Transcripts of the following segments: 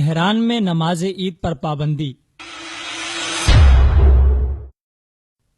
Tehran میں نماز عید پر پابندی۔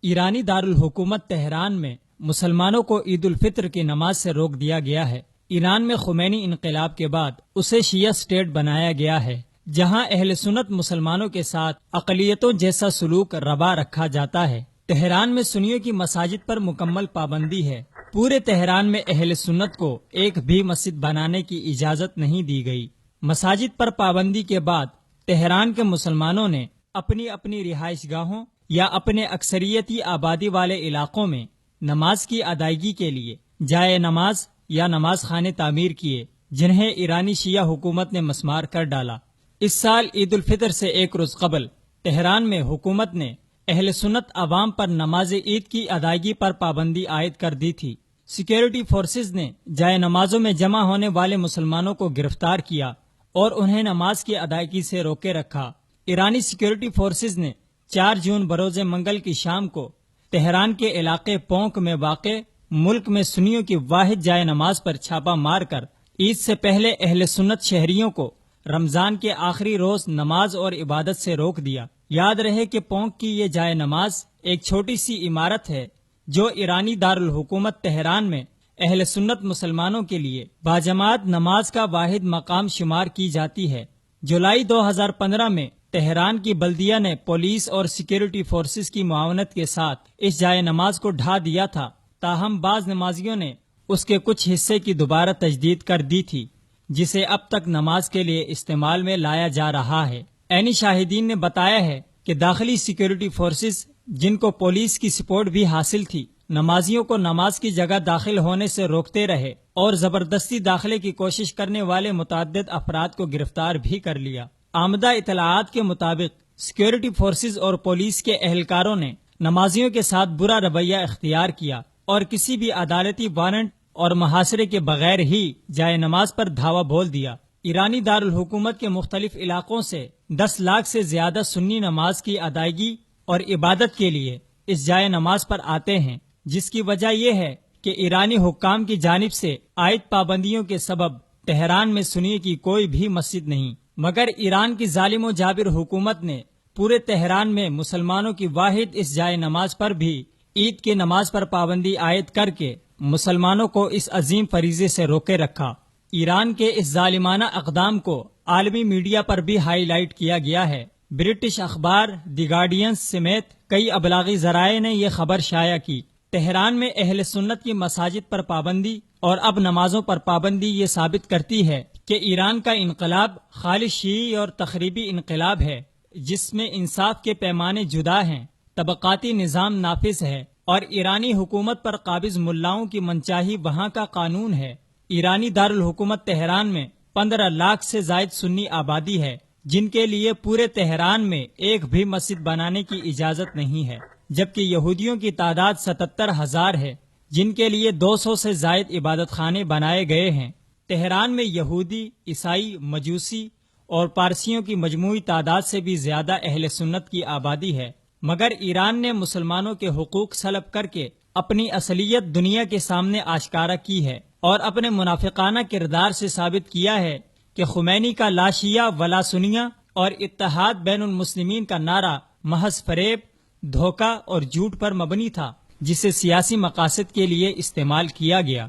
ایرانی دارالحکومت تہران میں مسلمانوں کو عید الفطر کی نماز سے روک دیا گیا ہے۔ ایران میں خمینی انقلاب کے بعد اسے شیعہ اسٹیٹ بنایا گیا ہے، جہاں اہل سنت مسلمانوں کے ساتھ اقلیتوں جیسا سلوک روا رکھا جاتا ہے۔ تہران میں سنیوں کی مساجد پر مکمل پابندی ہے۔ پورے تہران میں اہل سنت کو ایک بھی مسجد بنانے کی اجازت نہیں دی گئی۔ مساجد پر پابندی کے بعد تہران کے مسلمانوں نے اپنی اپنی رہائش گاہوں یا اپنے اکثریتی آبادی والے علاقوں میں نماز کی ادائیگی کے لیے جائے نماز یا نماز خانے تعمیر کیے، جنہیں ایرانی شیعہ حکومت نے مسمار کر ڈالا۔ اس سال عید الفطر سے ایک روز قبل تہران میں حکومت نے اہل سنت عوام پر نماز عید کی ادائیگی پر پابندی عائد کر دی تھی۔ سیکیورٹی فورسز نے جائے نمازوں میں جمع ہونے والے مسلمانوں کو گرفتار کیا اور انہیں نماز کی ادائیگی سے روکے رکھا۔ ایرانی سیکیورٹی فورسز نے 4 جون بروز منگل کی شام کو تہران کے علاقے پونک میں واقع ملک میں سنیوں کی واحد جائے نماز پر چھاپا مار کر عید سے پہلے اہل سنت شہریوں کو رمضان کے آخری روز نماز اور عبادت سے روک دیا۔ یاد رہے کہ پونک کی یہ جائے نماز ایک چھوٹی سی عمارت ہے جو ایرانی دارالحکومت تہران میں اہل سنت مسلمانوں کے لیے باجماعت نماز کا واحد مقام شمار کی جاتی ہے۔ جولائی 2015 میں تہران کی بلدیہ نے پولیس اور سیکیورٹی فورسز کی معاونت کے ساتھ اس جائے نماز کو ڈھا دیا تھا، تاہم بعض نمازیوں نے اس کے کچھ حصے کی دوبارہ تجدید کر دی تھی، جسے اب تک نماز کے لیے استعمال میں لایا جا رہا ہے۔ عینی شاہدین نے بتایا ہے کہ داخلی سیکیورٹی فورسز، جن کو پولیس کی سپورٹ بھی حاصل تھی، نمازیوں کو نماز کی جگہ داخل ہونے سے روکتے رہے اور زبردستی داخلے کی کوشش کرنے والے متعدد افراد کو گرفتار بھی کر لیا۔ آمدہ اطلاعات کے مطابق سیکیورٹی فورسز اور پولیس کے اہلکاروں نے نمازیوں کے ساتھ برا رویہ اختیار کیا اور کسی بھی عدالتی وارنٹ اور محاصرے کے بغیر ہی جائے نماز پر دھاوا بول دیا۔ ایرانی دارالحکومت کے مختلف علاقوں سے 10 لاکھ سے زیادہ سنی نماز کی ادائیگی اور عبادت کے لیے اس جائے نماز پر آتے ہیں، جس کی وجہ یہ ہے کہ ایرانی حکام کی جانب سے عائد پابندیوں کے سبب تہران میں سنی کی کوئی بھی مسجد نہیں، مگر ایران کی ظالم و جابر حکومت نے پورے تہران میں مسلمانوں کی واحد اس جائے نماز پر بھی عید کی نماز پر پابندی عائد کر کے مسلمانوں کو اس عظیم فریضے سے روکے رکھا۔ ایران کے اس ظالمانہ اقدام کو عالمی میڈیا پر بھی ہائی لائٹ کیا گیا ہے۔ برٹش اخبار دی گارڈین سمیت کئی ابلاغی ذرائع نے یہ خبر شائع کی۔ تہران میں اہل سنت کی مساجد پر پابندی اور اب نمازوں پر پابندی یہ ثابت کرتی ہے کہ ایران کا انقلاب خالص شیعی اور تخریبی انقلاب ہے، جس میں انصاف کے پیمانے جدا ہیں، طبقاتی نظام نافذ ہے اور ایرانی حکومت پر قابض ملاؤں کی منچاہی وہاں کا قانون ہے۔ ایرانی دارالحکومت تہران میں 15 لاکھ سے زائد سنی آبادی ہے، جن کے لیے پورے تہران میں ایک بھی مسجد بنانے کی اجازت نہیں ہے، جبکہ یہودیوں کی تعداد 77,000 ہے، جن کے لیے 200 سے زائد عبادت خانے بنائے گئے ہیں۔ تہران میں یہودی، عیسائی، مجوسی اور پارسیوں کی مجموعی تعداد سے بھی زیادہ اہل سنت کی آبادی ہے، مگر ایران نے مسلمانوں کے حقوق سلب کر کے اپنی اصلیت دنیا کے سامنے آشکارا کی ہے اور اپنے منافقانہ کردار سے ثابت کیا ہے کہ خمینی کا لا شیعہ ولا سنیہ اور اتحاد بین المسلمین کا نعرہ محض فریب، دھوکہ اور جھوٹ پر مبنی تھا، جسے سیاسی مقاصد کے لیے استعمال کیا گیا۔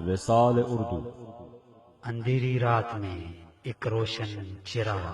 وصال اردو، اندھیری رات میں ایک روشن چراغ۔